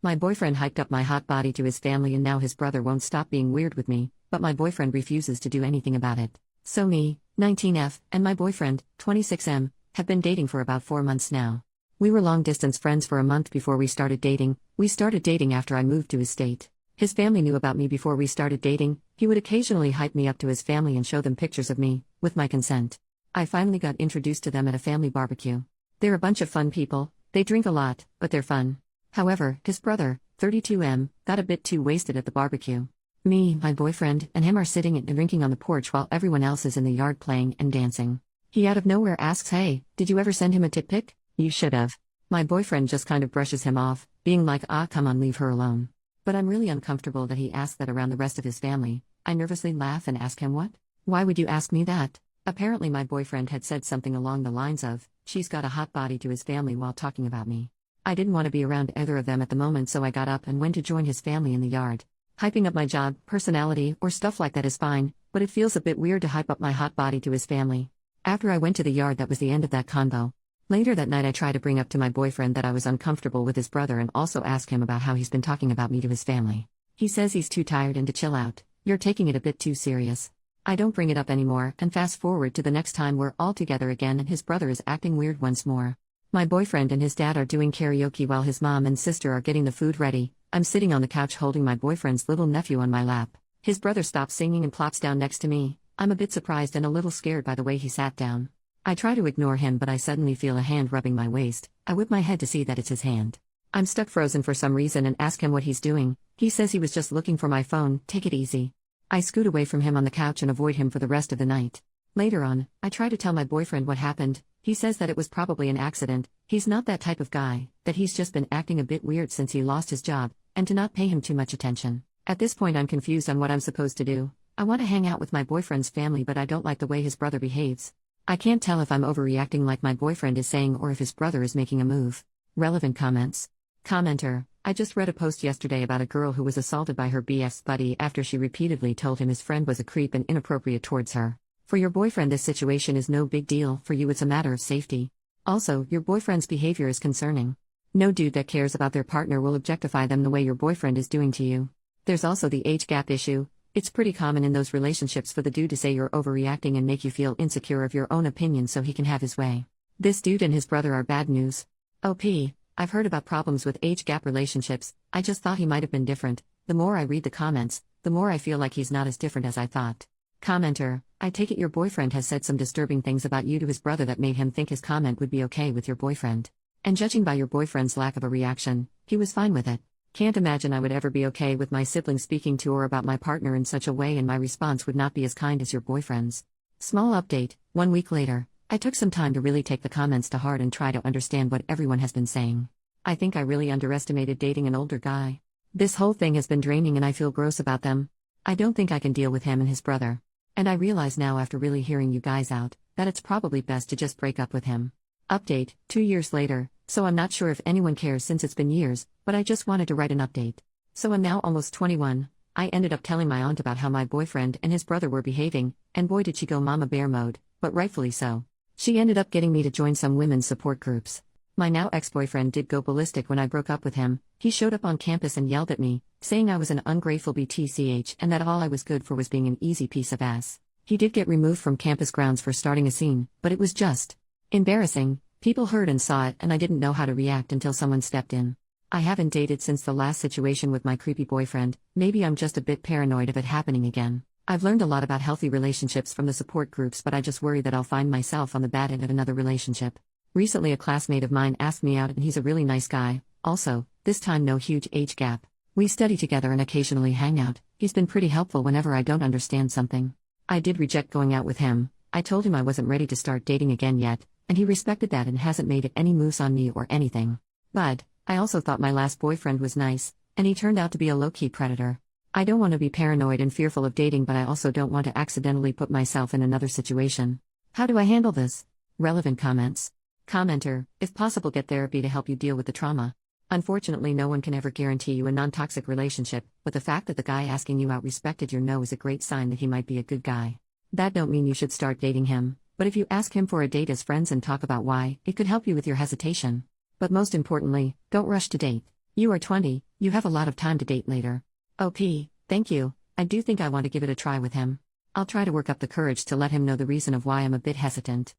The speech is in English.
My boyfriend hyped up my hot body to his family and now his brother won't stop being weird with me, but my boyfriend refuses to do anything about it. So me, 19F, and my boyfriend, 26M, have been dating for about 4 months now. We were long-distance friends for a month before we started dating. We started dating after I moved to his state. His family knew about me before we started dating. He would occasionally hype me up to his family and show them pictures of me, with my consent. I finally got introduced to them at a family barbecue. They're a bunch of fun people, they drink a lot, but they're fun. However, his brother, 32M, got a bit too wasted at the barbecue. Me, my boyfriend, and him are sitting and drinking on the porch while everyone else is in the yard playing and dancing. He out of nowhere asks, "Hey, did you ever send him a tit pic? You should have." My boyfriend just kind of brushes him off, being like, come on, leave her alone. But I'm really uncomfortable that he asked that around the rest of his family. I nervously laugh and ask him, "What? Why would you ask me that?" Apparently my boyfriend had said something along the lines of, "She's got a hot body," to his family while talking about me. I didn't want to be around either of them at the moment, so I got up and went to join his family in the yard. Hyping up my job, personality, or stuff like that is fine, but it feels a bit weird to hype up my hot body to his family. After I went to the yard, that was the end of that convo. Later that night I tried to bring up to my boyfriend that I was uncomfortable with his brother and also ask him about how he's been talking about me to his family. He says he's too tired and to chill out. "You're taking it a bit too serious." I don't bring it up anymore, and fast forward to the next time we're all together again and his brother is acting weird once more. My boyfriend and his dad are doing karaoke while his mom and sister are getting the food ready. I'm sitting on the couch holding my boyfriend's little nephew on my lap. His brother stops singing and plops down next to me. I'm a bit surprised and a little scared by the way he sat down. I try to ignore him, but I suddenly feel a hand rubbing my waist. I whip my head to see that it's his hand. I'm stuck frozen for some reason and ask him what he's doing. He says he was just looking for my phone. Take it easy. I scoot away from him on the couch and avoid him for the rest of the night. Later on, I try to tell my boyfriend what happened. He says that it was probably an accident. He's not that type of guy, that he's just been acting a bit weird since he lost his job, and to not pay him too much attention. At this point I'm confused on what I'm supposed to do. I want to hang out with my boyfriend's family, but I don't like the way his brother behaves. I can't tell if I'm overreacting like my boyfriend is saying or if his brother is making a move. Relevant comments. Commenter: I just read a post yesterday about a girl who was assaulted by her BF's buddy after she repeatedly told him his friend was a creep and inappropriate towards her. For your boyfriend this situation is no big deal, for you it's a matter of safety. Also, your boyfriend's behavior is concerning. No dude that cares about their partner will objectify them the way your boyfriend is doing to you. There's also the age gap issue. It's pretty common in those relationships for the dude to say you're overreacting and make you feel insecure of your own opinion so he can have his way. This dude and his brother are bad news. I've heard about problems with age gap relationships. I just thought he might have been different. The more I read the comments, the more I feel like he's not as different as I thought. Commenter: I take it your boyfriend has said some disturbing things about you to his brother that made him think his comment would be okay with your boyfriend. And judging by your boyfriend's lack of a reaction, he was fine with it. Can't imagine I would ever be okay with my sibling speaking to or about my partner in such a way, and my response would not be as kind as your boyfriend's. Small update: 1 week later, I took some time to really take the comments to heart and try to understand what everyone has been saying. I think I really underestimated dating an older guy. This whole thing has been draining and I feel gross about them. I don't think I can deal with him and his brother. And I realize now after really hearing you guys out, that it's probably best to just break up with him. Update: 2 years later, so I'm not sure if anyone cares since it's been years, but I just wanted to write an update. So I'm now almost 21. I ended up telling my aunt about how my boyfriend and his brother were behaving, and boy did she go mama bear mode, but rightfully so. She ended up getting me to join some women's support groups. My now ex-boyfriend did go ballistic when I broke up with him. He showed up on campus and yelled at me, saying I was an ungrateful BTCH and that all I was good for was being an easy piece of ass. He did get removed from campus grounds for starting a scene, but it was just embarrassing. People heard and saw it, and I didn't know how to react until someone stepped in. I haven't dated since the last situation with my creepy boyfriend. Maybe I'm just a bit paranoid of it happening again. I've learned a lot about healthy relationships from the support groups, but I just worry that I'll find myself on the bad end of another relationship. Recently a classmate of mine asked me out and he's a really nice guy. Also, this time no huge age gap. We study together and occasionally hang out. He's been pretty helpful whenever I don't understand something. I did reject going out with him. I told him I wasn't ready to start dating again yet, and he respected that and hasn't made any moves on me or anything. But I also thought my last boyfriend was nice, and he turned out to be a low-key predator. I don't want to be paranoid and fearful of dating, but I also don't want to accidentally put myself in another situation. How do I handle this? Relevant comments. Commenter: if possible, get therapy to help you deal with the trauma. Unfortunately, no one can ever guarantee you a non-toxic relationship, but the fact that the guy asking you out respected your no is a great sign that he might be a good guy. That don't mean you should start dating him, but if you ask him for a date as friends and talk about why, it could help you with your hesitation. But most importantly, don't rush to date. You are 20, you have a lot of time to date later. OP, thank you, I do think I want to give it a try with him. I'll try to work up the courage to let him know the reason of why I'm a bit hesitant.